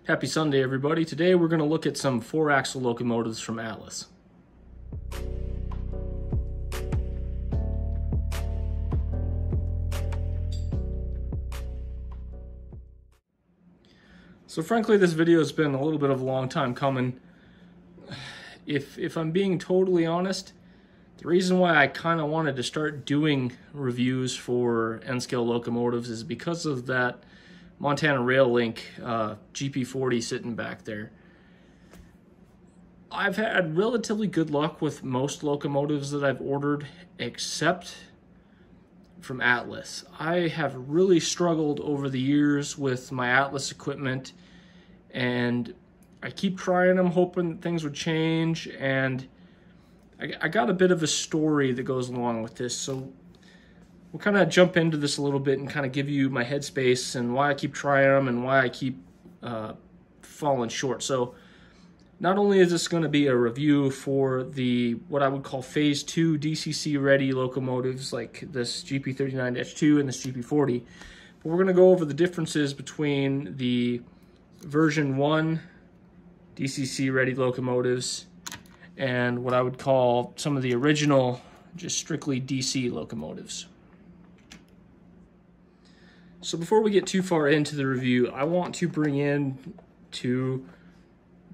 Happy Sunday, everybody. Today we're going to look at some 4-axle locomotives from Atlas. So frankly, this video has been a little bit of a long time coming. If I'm being totally honest, the reason why I kind of wanted to start doing reviews for N-scale locomotives is because of that Montana Rail Link GP40 sitting back there. I've had relatively good luck with most locomotives that I've ordered, except from Atlas. I have really struggled over the years with my Atlas equipment, and I keep trying them, hoping that things would change, and I got a bit of a story that goes along with this, so we'll kind of jump into this a little bit and kind of give you my headspace and why I keep trying them and why I keep falling short. So not only is this going to be a review for the what I would call phase 2 DCC ready locomotives like this GP39-2 and this GP40, but we're going to go over the differences between the version 1 DCC ready locomotives and what I would call some of the original just strictly DC locomotives. So before we get too far into the review, I want to bring in to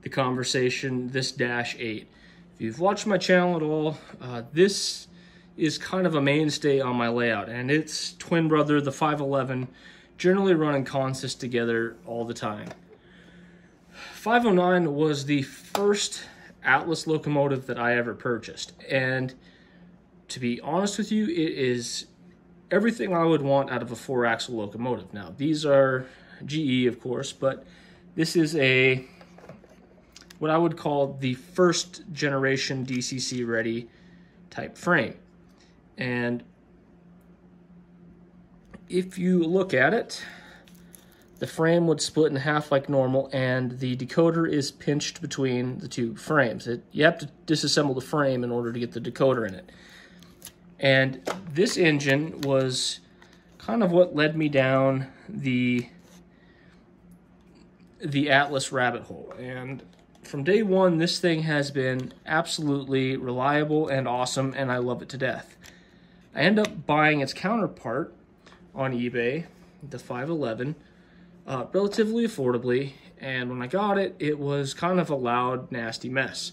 the conversation this Dash 8. If you've watched my channel at all, this is kind of a mainstay on my layout, and its twin brother, the 511, generally running consists together all the time. 509 was the first Atlas locomotive that I ever purchased, and to be honest with you, it is everything I would want out of a 4-axle locomotive. Now, these are GE, of course, but this is what I would call the first generation DCC ready type frame. And if you look at it, the frame would split in half like normal, and the decoder is pinched between the two frames. You have to disassemble the frame in order to get the decoder in it. And this engine was kind of what led me down the Atlas rabbit hole. And from day one, this thing has been absolutely reliable and awesome, and I love it to death. I end up buying its counterpart on eBay, the 511, relatively affordably, and when I got it, it was kind of a loud, nasty mess.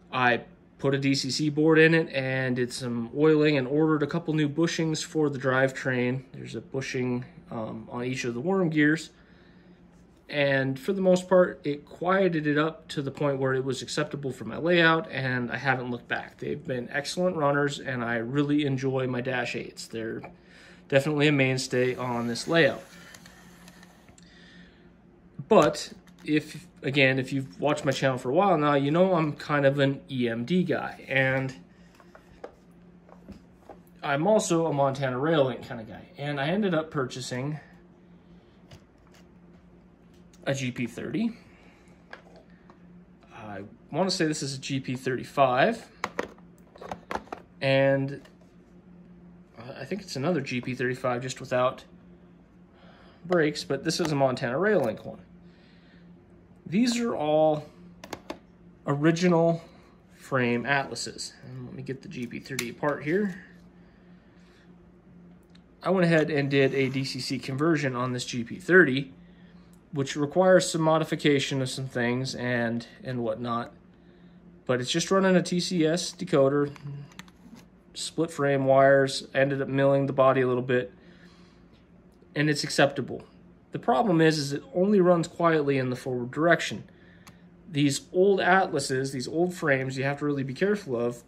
I put a DCC board in it and did some oiling and ordered a couple new bushings for the drivetrain. There's a bushing on each of the worm gears. And for the most part, it quieted it up to the point where it was acceptable for my layout, and I haven't looked back. They've been excellent runners, and I really enjoy my Dash 8s. They're definitely a mainstay on this layout. But if you've watched my channel for a while now, you know I'm kind of an EMD guy, and I'm also a Montana Rail Link kind of guy. And I ended up purchasing a GP30. I want to say this is a GP35, and I think it's another GP35 just without brakes, but this is a Montana Rail Link one. These are all original frame Atlases. And let me get the GP30 apart here. I went ahead and did a DCC conversion on this GP30, which requires some modification of some things and whatnot. But it's just running a TCS decoder, split frame wires. I ended up milling the body a little bit, and it's acceptable. The problem is it only runs quietly in the forward direction. These old Atlases, these old frames, you have to really be careful of.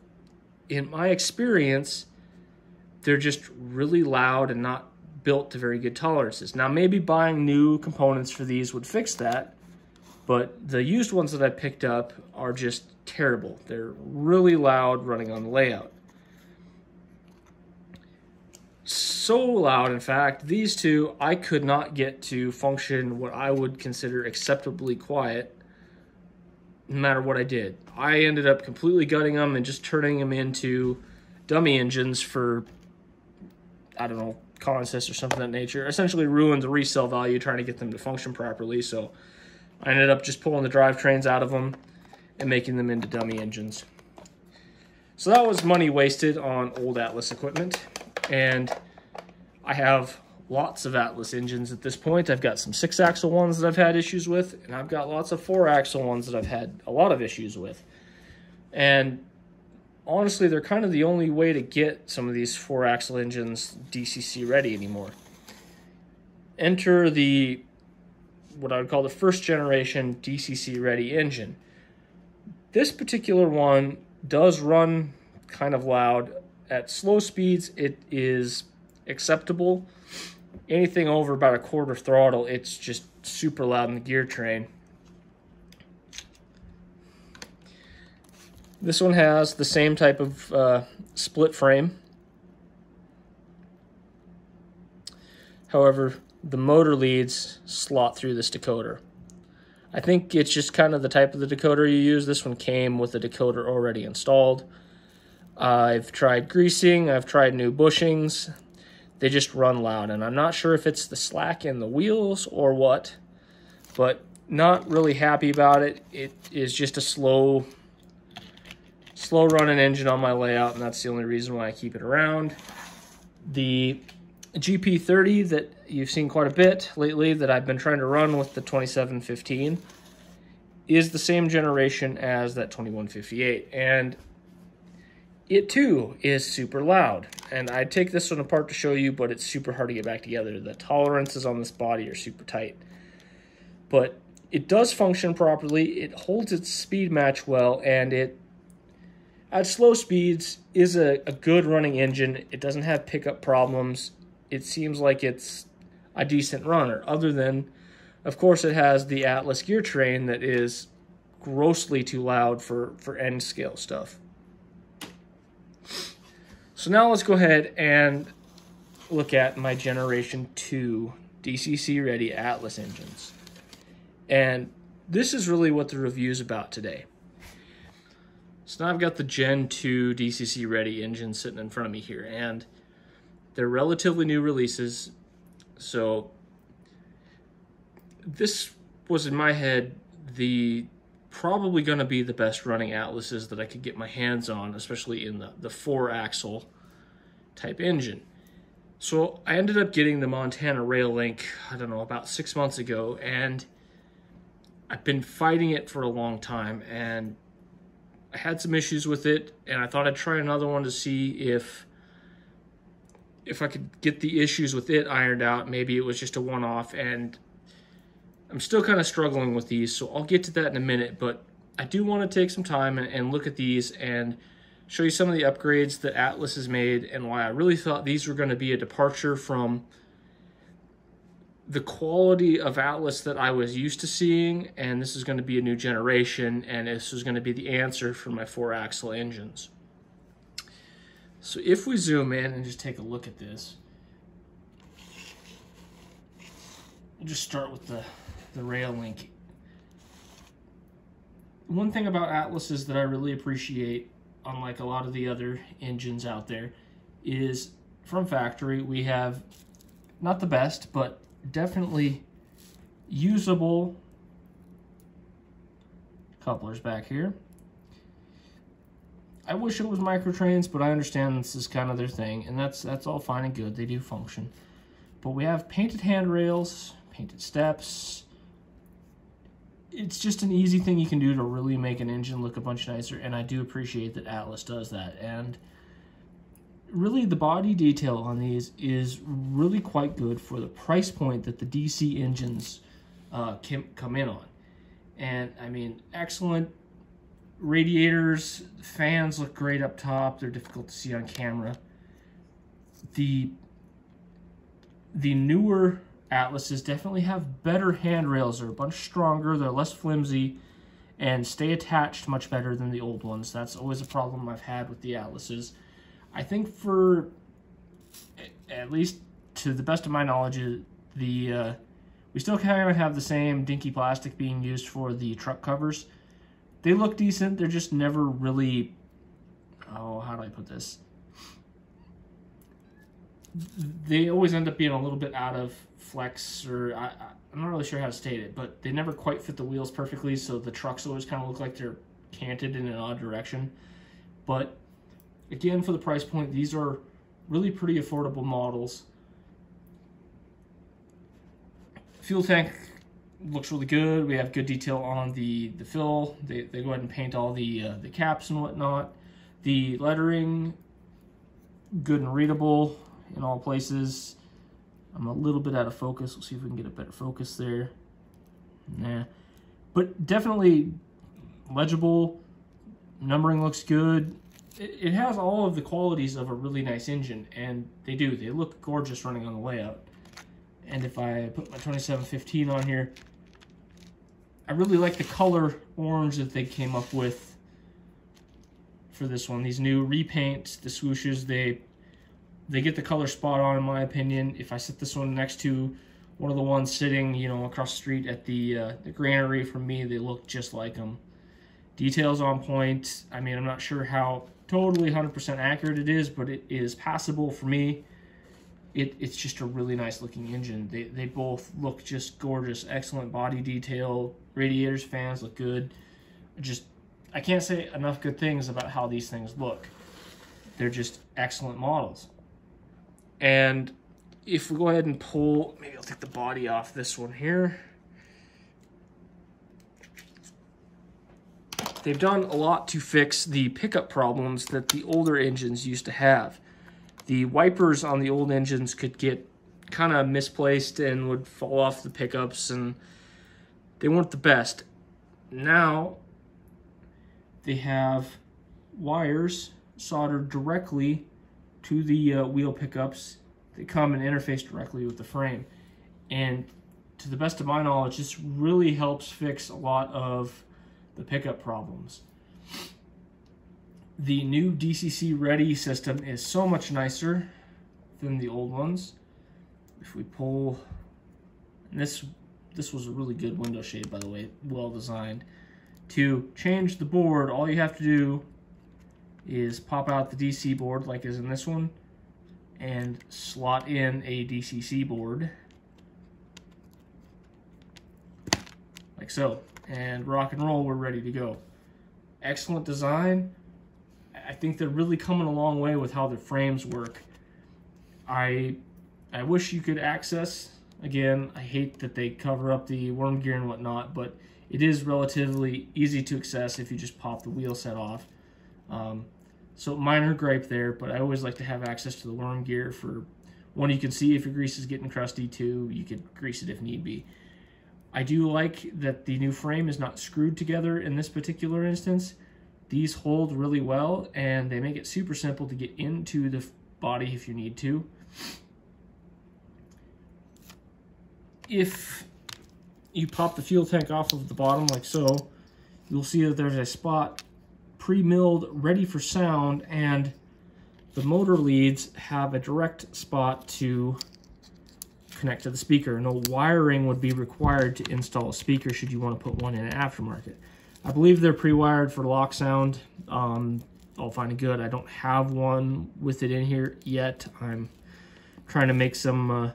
In my experience, they're just really loud and not built to very good tolerances. Now, maybe buying new components for these would fix that, but the used ones that I picked up are just terrible. They're really loud running on the layout. So loud, in fact, these two I could not get to function what I would consider acceptably quiet no matter what I did. I ended up completely gutting them and just turning them into dummy engines for, I don't know, consists or something of that nature. Essentially ruined the resale value trying to get them to function properly. So I ended up just pulling the drivetrains out of them and making them into dummy engines. So that was money wasted on old Atlas equipment, and I have lots of Atlas engines at this point. I've got some 6-axle ones that I've had issues with, and I've got lots of 4-axle ones that I've had a lot of issues with. And honestly, they're kind of the only way to get some of these 4-axle engines DCC ready anymore. Enter the, what I would call the first generation DCC ready engine. This particular one does run kind of loud. At slow speeds, it is acceptable. Anything over about a quarter throttle, it's just super loud in the gear train. This one has the same type of split frame. However, the motor leads slot through this decoder. I think it's just kind of the type of the decoder you use. This one came with the decoder already installed. I've tried greasing, I've tried new bushings. They just run loud, and I'm not sure if it's the slack in the wheels or what, but not really happy about it. It is just a slow running engine on my layout, and that's the only reason why I keep it around. The GP30 that you've seen quite a bit lately that I've been trying to run with the 2715 is the same generation as that 2158, and it too is super loud. And I take this one apart to show you, but it's super hard to get back together. The tolerances on this body are super tight, but it does function properly. It holds its speed match well, and it at slow speeds is a good running engine. It doesn't have pickup problems. It seems like it's a decent runner, other than, of course, it has the Atlas gear train that is grossly too loud for end scale stuff. So now let's go ahead and look at my Generation 2 DCC ready Atlas engines. And this is really what the review is about today. So now I've got the Gen 2 DCC ready engine sitting in front of me here, and they're relatively new releases. So this was in my head probably going to be the best running Atlases that I could get my hands on, especially in the 4-axle type engine. So I ended up getting the Montana Rail Link, I don't know, about 6 months ago, and I've been fighting it for a long time, and I had some issues with it, and I thought I'd try another one to see if I could get the issues with it ironed out. Maybe it was just a one-off, and I'm still kind of struggling with these, so I'll get to that in a minute, but I do want to take some time and look at these and show you some of the upgrades that Atlas has made and why I really thought these were going to be a departure from the quality of Atlas that I was used to seeing, and this is going to be a new generation, and this is going to be the answer for my 4-axle engines. So if we zoom in and just take a look at this, we'll just start with the Rail Link. One thing about Atlas is that I really appreciate, unlike a lot of the other engines out there, is from factory we have not the best, but definitely usable couplers back here. I wish it was microtrains, but I understand this is kind of their thing, and that's all fine and good. They do function. But we have painted handrails, painted steps. It's just an easy thing you can do to really make an engine look a bunch nicer, and I do appreciate that Atlas does that. And really, the body detail on these is really quite good for the price point that the DC engines come in on. And I mean, excellent radiators, fans look great up top. They're difficult to see on camera. The newer Atlases definitely have better handrails. They're a bunch stronger, they're less flimsy, and stay attached much better than the old ones. That's always a problem I've had with the Atlases. I think for, at least to the best of my knowledge, we still kind of have the same dinky plastic being used for the truck covers. They look decent, they're just never really, oh, how do I put this? They always end up being a little bit out of flex, or I'm not really sure how to state it, but they never quite fit the wheels perfectly, so the trucks always kind of look like they're canted in an odd direction. But again, for the price point, these are really pretty affordable models. Fuel tank looks really good. We have good detail on the fill. They go ahead and paint all the caps and whatnot. The lettering, good and readable in all places. I'm a little bit out of focus. We'll see if we can get a better focus there. Nah. But definitely legible. Numbering looks good. It has all of the qualities of a really nice engine, and they do. They look gorgeous running on the layout. And if I put my 2715 on here, I really like the color orange that they came up with for this one. These new repaints, the swooshes, they get the color spot on, in my opinion. If I set this one next to one of the ones sitting, you know, across the street at the granary from me, they look just like them. Details on point. I mean, I'm not sure how totally 100% accurate it is, but it is passable for me. It's just a really nice looking engine. They both look just gorgeous. Excellent body detail. Radiators fans look good. I can't say enough good things about how these things look. They're just excellent models. And if we go ahead and pull, maybe I'll take the body off this one here. They've done a lot to fix the pickup problems that the older engines used to have. The wipers on the old engines could get kind of misplaced and would fall off the pickups, and they weren't the best. Now they have wires soldered directly to the wheel pickups. They come and interface directly with the frame, and to the best of my knowledge, this really helps fix a lot of the pickup problems. The new DCC Ready system is so much nicer than the old ones. If we pull, and this was a really good window shade, by the way, well designed. To change the board, all you have to do is pop out the DC board, like is in this one, and slot in a DCC board, like so, and rock and roll, we're ready to go. Excellent design. I think they're really coming a long way with how their frames work. I wish you could access, again, I hate that they cover up the worm gear and whatnot, but it is relatively easy to access if you just pop the wheel set off. So minor gripe there, but I always like to have access to the worm gear. For one, you can see if your grease is getting crusty. Two, you could grease it if need be. I do like that the new frame is not screwed together in this particular instance. These hold really well, and they make it super simple to get into the body if you need to. If you pop the fuel tank off of the bottom like so, you'll see that there's a spot pre-milled ready for sound, and the motor leads have a direct spot to connect to the speaker. No wiring would be required to install a speaker should you want to put one in an aftermarket. I believe they're pre-wired for lock sound. All fine and good. I don't have one with it in here yet. I'm trying to make some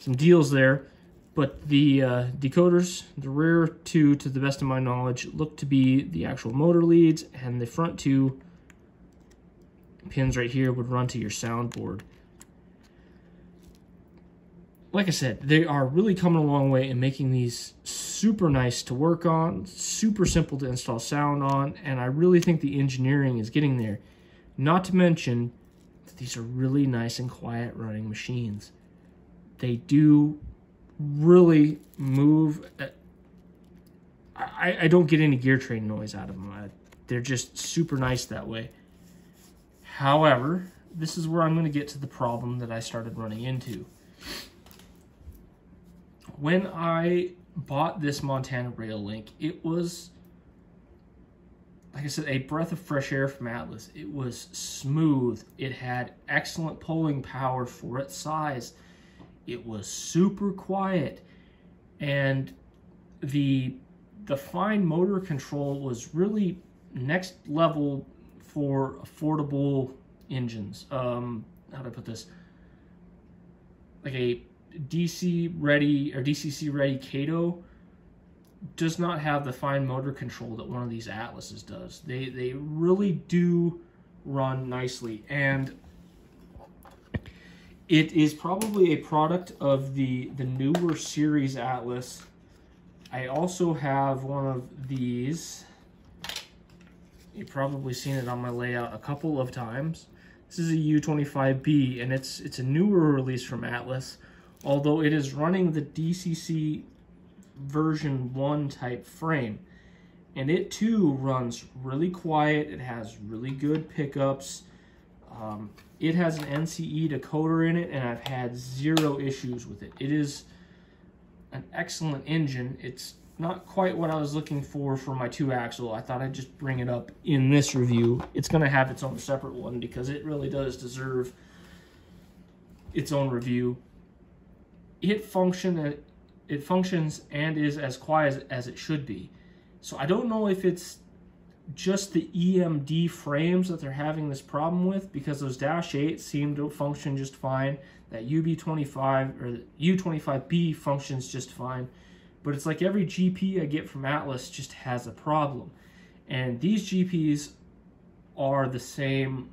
deals there. But the decoders, the rear two, to the best of my knowledge, look to be the actual motor leads, and the front two pins right here would run to your soundboard. Like I said, they are really coming a long way in making these super nice to work on, super simple to install sound on, and I really think the engineering is getting there. Not to mention that these are really nice and quiet running machines. They do really move. I don't get any gear train noise out of them. They're just super nice that way. However, this is where I'm going to get to the problem that I started running into. When I bought this Montana Rail Link, it was, like I said, a breath of fresh air from Atlas. It was smooth. It had excellent pulling power for its size. It was super quiet, and the fine motor control was really next level for affordable engines. How do I put this? Like a DC ready or DCC ready Kato does not have the fine motor control that one of these Atlases does. They really do run nicely, and it is probably a product of the newer series Atlas. I also have one of these. You've probably seen it on my layout a couple of times. This is a U25B, and it's a newer release from Atlas, although it is running the DCC version 1 type frame. And it too runs really quiet. It has really good pickups. It has an NCE decoder in it, and I've had zero issues with it. It is an excellent engine. It's not quite what I was looking for my 2-axle. I thought I'd just bring it up in this review. It's going to have its own separate one because it really does deserve its own review. It functions and is as quiet as it should be. So I don't know if it's just the EMD frames that they're having this problem with, because those Dash 8 seem to function just fine. That UB25 or U25B functions just fine. But it's like every GP I get from Atlas just has a problem. And these GPs are the same.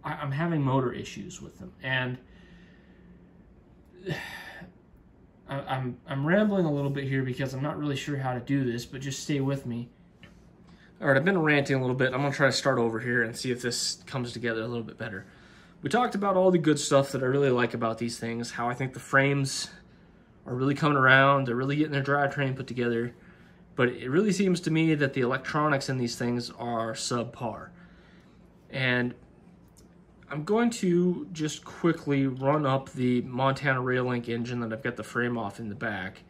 I'm having motor issues with them. And I'm rambling a little bit here because I'm not really sure how to do this, but just stay with me. All right, I've been ranting a little bit. I'm going to try to start over here and see if this comes together a little bit better. We talked about all the good stuff that I really like about these things, how I think the frames are really coming around, they're really getting their drivetrain put together, but it really seems to me that the electronics in these things are subpar. And I'm going to just quickly run up the Montana Rail-Link engine that I've got the frame off in the back,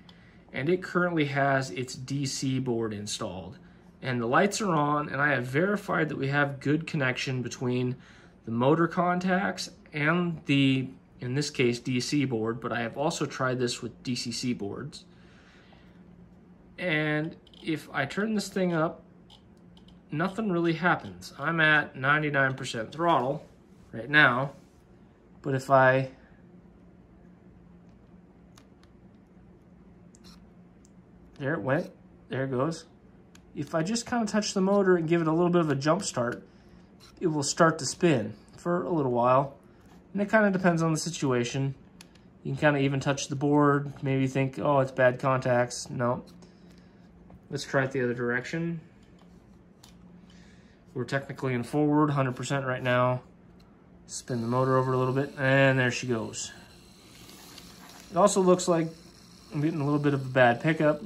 and it currently has its DC board installed. And the lights are on, and I have verified that we have good connection between the motor contacts and the, in this case, DC board, but I have also tried this with DCC boards. And if I turn this thing up, nothing really happens. I'm at 99% throttle right now, but if there it went, there it goes. If I just kind of touch the motor and give it a little bit of a jump start, it will start to spin for a little while. And it kind of depends on the situation. You can kind of even touch the board, maybe think, oh, it's bad contacts. No. Let's try it the other direction. We're technically in forward, 100% right now. Spin the motor over a little bit, and there she goes. It also looks like I'm getting a little bit of a bad pickup,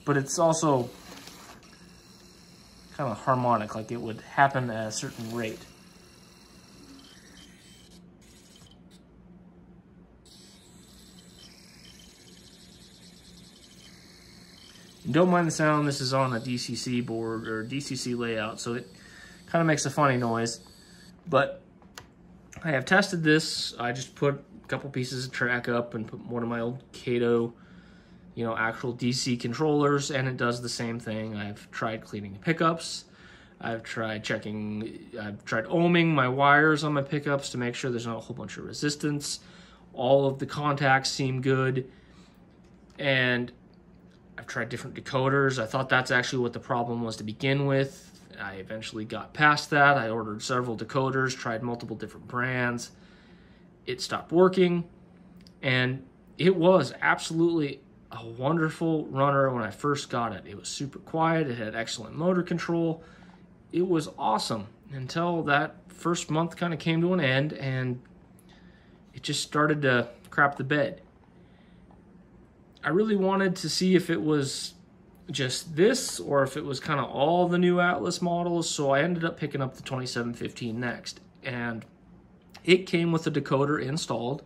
but it's also kind of harmonic, like it would happen at a certain rate. And don't mind the sound, this is on a DCC board or DCC layout, so it kind of makes a funny noise. But I have tested this. I just put a couple pieces of track up and put one of my old Kato, you know, actual DC controllers, and it does the same thing. I've tried cleaning the pickups. I've tried ohming my wires on my pickups to make sure there's not a whole bunch of resistance. All of the contacts seem good. And I've tried different decoders. I thought that's actually what the problem was to begin with. I eventually got past that. I ordered several decoders, tried multiple different brands. It stopped working, and it was absolutely a wonderful runner when I first got it. It was super quiet. It had excellent motor control. It was awesome until that first month kind of came to an end, and it just started to crap the bed. I really wanted to see if it was just this or if it was kind of all the new Atlas models, so I ended up picking up the 2715 next, and it came with a decoder installed.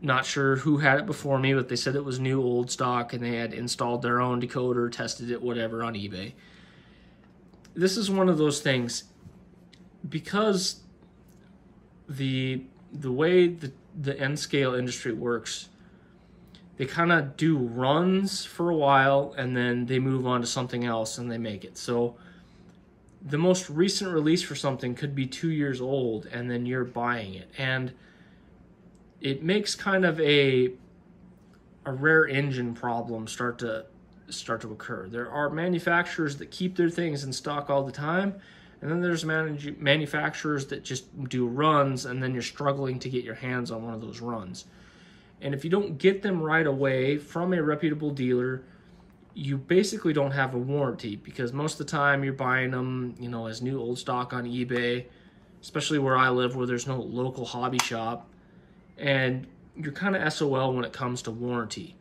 Not sure who had it before me, but they said it was new old stock and they had installed their own decoder, tested it, whatever, on eBay. This is one of those things, because the way the N-scale industry works, they kind of do runs for a while and then they move on to something else and they make it. So the most recent release for something could be 2 years old and then you're buying it. And it makes kind of a rare engine problem start to occur. There are manufacturers that keep their things in stock all the time, and then there's manufacturers that just do runs, and then you're struggling to get your hands on one of those runs. And if you don't get them right away from a reputable dealer, you basically don't have a warranty, because most of the time you're buying them, you know, as new old stock on eBay, especially where I live, where there's no local hobby shop, and you're kind of SOL when it comes to warranty.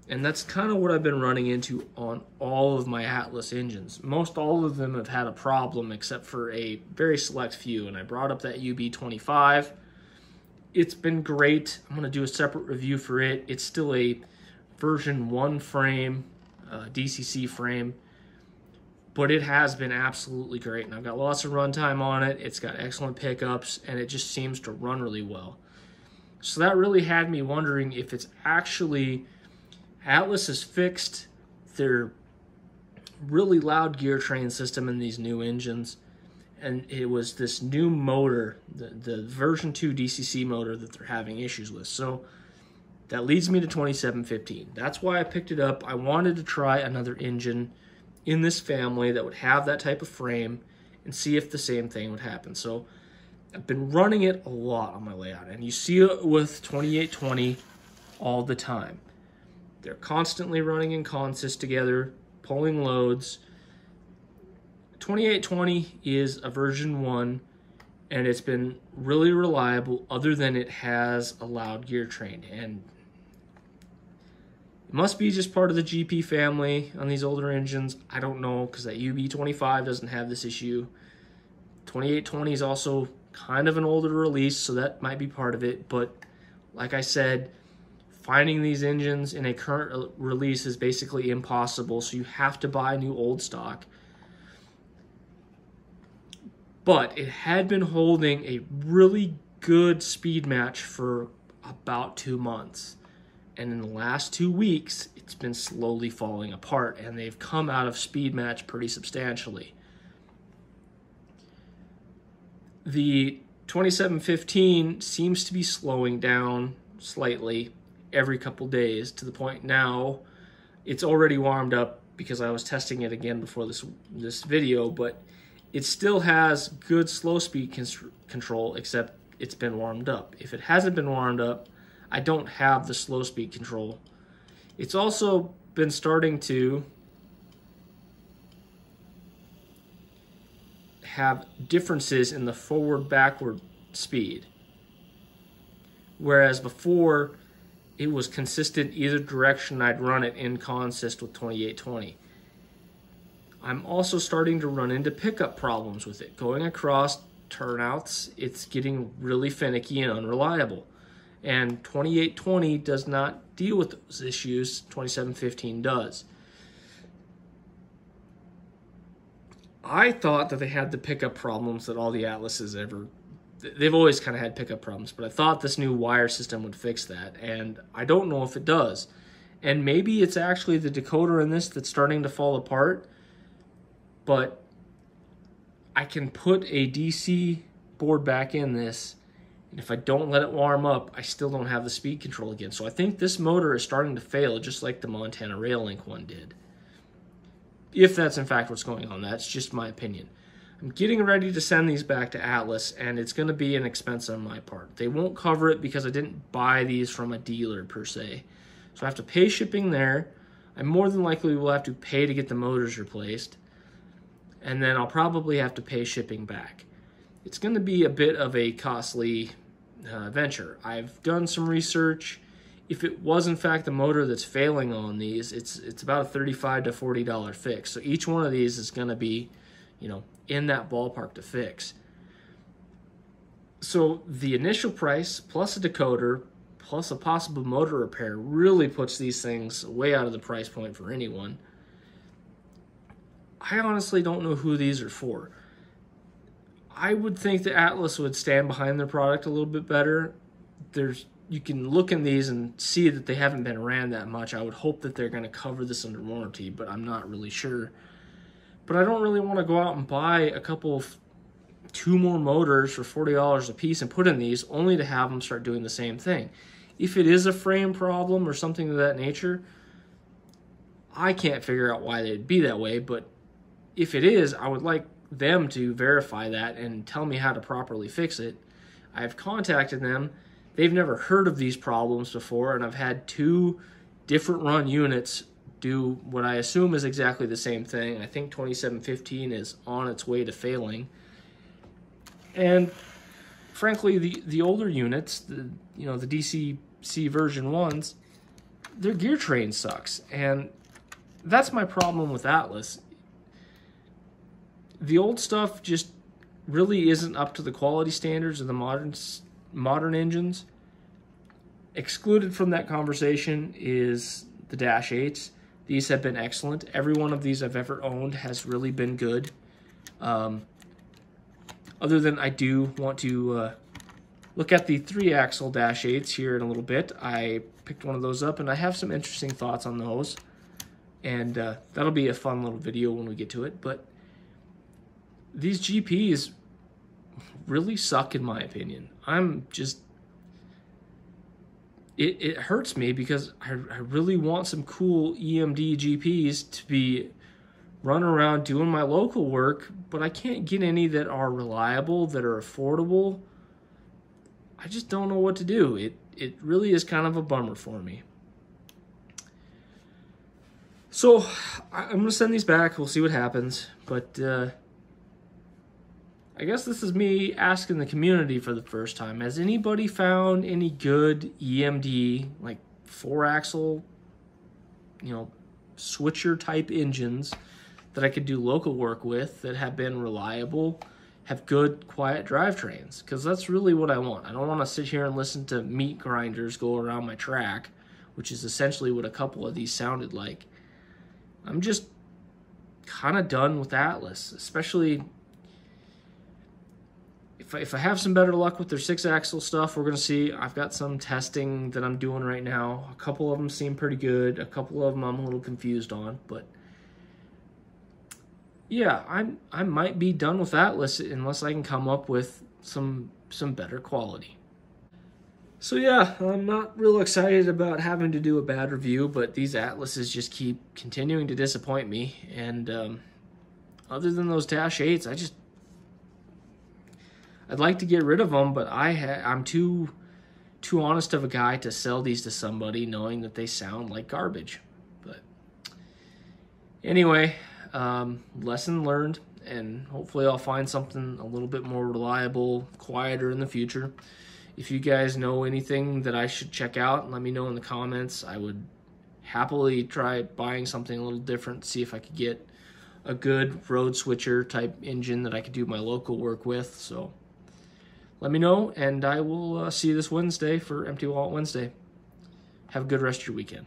And that's kind of what I've been running into on all of my Atlas engines. Most all of them have had a problem except for a very select few, and I brought up that UB25. It's been great. I'm going to do a separate review for it. It's still a version 1 frame, DCC frame, but it has been absolutely great, and I've got lots of runtime on it. It's got excellent pickups, and it just seems to run really well. So that really had me wondering if it's actually Atlas has fixed their really loud gear train system in these new engines, and it was this new motor, the version 2 DCC motor, that they're having issues with. So that leads me to 2715. That's why I picked it up. I wanted to try another engine in this family that would have that type of frame and see if the same thing would happen. So I've been running it a lot on my layout, and you see it with 2820 all the time. They're constantly running in consist together, pulling loads. 2820 is a version 1, and it's been really reliable, other than it has a loud gear train. And it must be just part of the GP family on these older engines. I don't know, because that UB25 doesn't have this issue. 2820 is also kind of an older release, so that might be part of it. But like I said, finding these engines in a current release is basically impossible, so you have to buy new old stock. But it had been holding a really good speed match for about 2 months. And in the last 2 weeks, it's been slowly falling apart, and they've come out of speed match pretty substantially. The 2715 seems to be slowing down slightly every couple days, to the point now it's already warmed up, because I was testing it again before this video, but it still has good slow speed control, except it's been warmed up. If it hasn't been warmed up, I don't have the slow speed control. It's also been starting to have differences in the forward-backward speed, whereas before it was consistent either direction I'd run it in consist with 2820. I'm also starting to run into pickup problems with it. Going across turnouts, it's getting really finicky and unreliable. And 2820 does not deal with those issues, 2715 does. I thought that they had the pickup problems that all the Atlases they've always kind of had pickup problems, but I thought this new wire system would fix that, and I don't know if it does. And maybe it's actually the decoder in this that's starting to fall apart, but I can put a DC board back in this, and if I don't let it warm up, I still don't have the speed control again. So I think this motor is starting to fail, just like the Montana Rail Link one did. If that's in fact what's going on, that's just my opinion. I'm getting ready to send these back to Atlas, and it's going to be an expense on my part. They won't cover it because I didn't buy these from a dealer per se. So I have to pay shipping there. I more than likely will have to pay to get the motors replaced, and then I'll probably have to pay shipping back. It's going to be a bit of a costly venture. I've done some research. If it was in fact the motor that's failing on these, it's about a $35 to $40 fix. So each one of these is going to be, in that ballpark to fix. So the initial price plus a decoder plus a possible motor repair really puts these things way out of the price point for anyone. I honestly don't know who these are for. I would think that Atlas would stand behind their product a little bit better. You can look in these and see that they haven't been ran that much. I would hope that they're going to cover this under warranty, but I'm not really sure. But I don't really want to go out and buy a couple of 2 more motors for $40 a piece and put in these, only to have them start doing the same thing. If it is a frame problem or something of that nature, I can't figure out why they'd be that way, but if it is, I would like them to verify that and tell me how to properly fix it. I've contacted them. They've never heard of these problems before, and I've had 2 different run units do what I assume is exactly the same thing. I think 2715 is on its way to failing. And frankly, the older units, the DCC version 1s, their gear train sucks. And that's my problem with Atlas. The old stuff just really isn't up to the quality standards of the modern engines. Excluded from that conversation is the Dash 8s. These have been excellent. Every one of these I've ever owned has really been good. Other than I do want to look at the 3-axle Dash 8s here in a little bit. I picked one of those up, and I have some interesting thoughts on those. And that'll be a fun little video when we get to it. But these GPs really suck in my opinion. I'm just... It hurts me because I really want some cool EMD GPs to be running around doing my local work, but I can't get any that are reliable, that are affordable. I just don't know what to do. It really is kind of a bummer for me. So I'm going to send these back. We'll see what happens. But I guess this is me asking the community for the first time. Has anybody found any good EMD, like 4-axle, switcher type engines that I could do local work with that have been reliable, have good, quiet drivetrains? Because that's really what I want. I don't want to sit here and listen to meat grinders go around my track, which is essentially what a couple of these sounded like. I'm just kind of done with Atlas, especially if I have some better luck with their 6-axle stuff. We're going to see. I've got some testing that I'm doing right now. A couple of them seem pretty good. A couple of them I'm a little confused on. But yeah, I might be done with Atlas unless I can come up with some better quality. So yeah, I'm not real excited about having to do a bad review, but these Atlases just keep continuing to disappoint me. And other than those Dash 8s, I'd like to get rid of them, but I'm too honest of a guy to sell these to somebody knowing that they sound like garbage. But anyway, lesson learned, and hopefully I'll find something a little bit more reliable, quieter in the future. If you guys know anything that I should check out, let me know in the comments. I would happily try buying something a little different, see if I could get a good road switcher type engine that I could do my local work with. So let me know, and I will see you this Wednesday for Empty Wallet Wednesday. Have a good rest of your weekend.